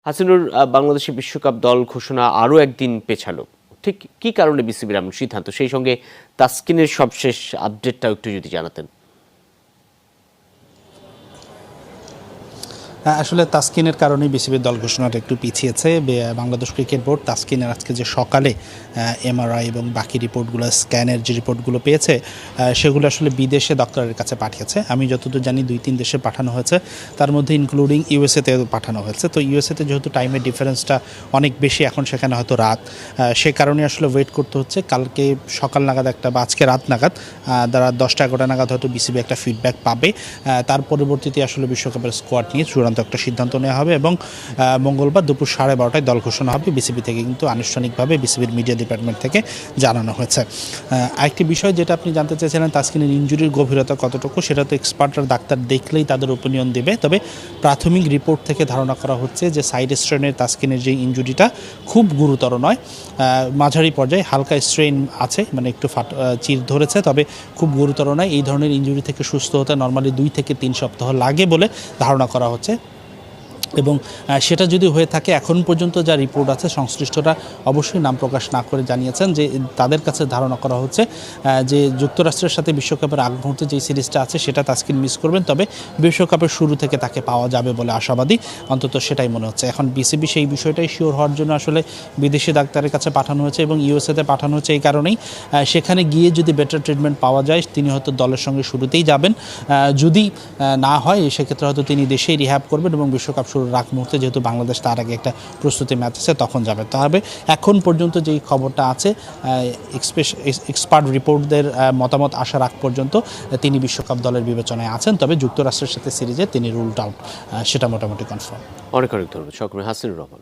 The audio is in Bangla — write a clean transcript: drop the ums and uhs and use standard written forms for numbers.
হাসিনুর, বাংলাদেশের বিশ্বকাপ দল ঘোষণা আরও একদিন পেছালো, ঠিক কি কারণে বিসিবির এমন সিদ্ধান্ত? সেই সঙ্গে তাসকিনের সবশেষ আপডেটটাও একটু যদি জানাতেন। আসলে তাসকিনের কারণেই বিসিবির দল ঘোষণাটা একটু পিছিয়েছে। বাংলাদেশ ক্রিকেট বোর্ড তাসকিনের আজকে যে সকালে এমআরআই এবং বাকি রিপোর্টগুলো, স্ক্যানের যে রিপোর্টগুলো পেয়েছে সেগুলো আসলে বিদেশে ডক্টরের কাছে পাঠিয়েছে। আমি যতদূর জানি 2-3 দেশে পাঠানো হয়েছে, তার মধ্যে ইনক্লুডিং ইউএসএতে পাঠানো হয়েছে। তো ইউএসএতে যেহেতু টাইমের ডিফারেন্সটা অনেক বেশি, এখন সেখানে হয়তো রাত, সে কারণে আসলে ওয়েট করতে হচ্ছে। কালকে সকাল নাগাদ একটা বা আজকে রাত নাগাদ রাত 10টা-11টা নাগাদ হয়তো বিসিবি একটা ফিডব্যাক পাবে। তার পরবর্তীতে আসলে বিশ্বকাপের স্কোয়াড নিয়ে চূড়ান্ত একটা সিদ্ধান্ত নেওয়া হবে এবং মঙ্গলবার দুপুর 12:30টায় দল ঘোষণা হবে। বিসিবি থেকে কিন্তু আনুষ্ঠানিকভাবে বিসিবির মিডিয়া ডিপার্টমেন্ট থেকে জানানো হয়েছে। আরেকটি বিষয় যেটা আপনি জানতে চেয়েছিলেন, তাসকিনের ইনজুরির গভীরতা কতটুকু, সেটা তো এক্সপার্টরা ডাক্তার দেখলেই তাদের ওপিনিয়ন দেবে। তবে প্রাথমিক রিপোর্ট থেকে ধারণা করা হচ্ছে যে সাইড স্ট্রেনের তাসকিনের যে ইনজুরিটা খুব গুরুতর নয়, মাঝারি পর্যায়ে হালকা স্ট্রেন আছে, মানে একটু চির ধরেছে, তবে খুব গুরুতর নয়। এই ধরনের ইনজুরি থেকে সুস্থ হতে নর্মালি 2 থেকে 3 সপ্তাহ লাগে বলে ধারণা করা হচ্ছে। এবং সেটা যদি হয়ে থাকে, এখন পর্যন্ত যা রিপোর্ট আছে সংশ্লিষ্টরা অবশ্যই নাম প্রকাশ না করে জানিয়েছেন যে তাদের কাছে ধারণা করা হচ্ছে যে যুক্তরাষ্ট্রের সাথে বিশ্বকাপের আগ মুহূর্তে যেই সিরিজটা আছে সেটা তাসকিন মিস করবেন, তবে বিশ্বকাপের শুরু থেকে তাকে পাওয়া যাবে বলে আশাবাদী, অন্তত সেটাই মনে হচ্ছে। এখন বিসিবি সেই বিষয়টাই শিওর হওয়ার জন্য আসলে বিদেশি ডাক্তারের কাছে পাঠানো হয়েছে এবং ইউএসএতে পাঠানো হয়েছে। এই কারণেই সেখানে গিয়ে যদি বেটার ট্রিটমেন্ট পাওয়া যায় তিনি হয়তো দলের সঙ্গে শুরুতেই যাবেন, যদি না হয় সেক্ষেত্রে হয়তো তিনি দেশেই রিহ্যাব করবেন এবং বিশ্বকাপ শুরুর আগ মুহূর্তে, যেহেতু বাংলাদেশ তার আগে একটা প্রস্তুতি ম্যাচ আছে, তখন যাবে। তবে এখন পর্যন্ত যেই খবরটা আছে, এক্সপার্ট রিপোর্টদের মতামত আসার আগ পর্যন্ত তিনি বিশ্বকাপ দলের বিবেচনায় আছেন, তবে যুক্তরাষ্ট্রের সাথে সিরিজে তিনি রুলড আউট, সেটা মোটামুটি কনফার্ম। অনেক অনেক ধন্যবাদ সহকর্মী হাসিনুর রহমান।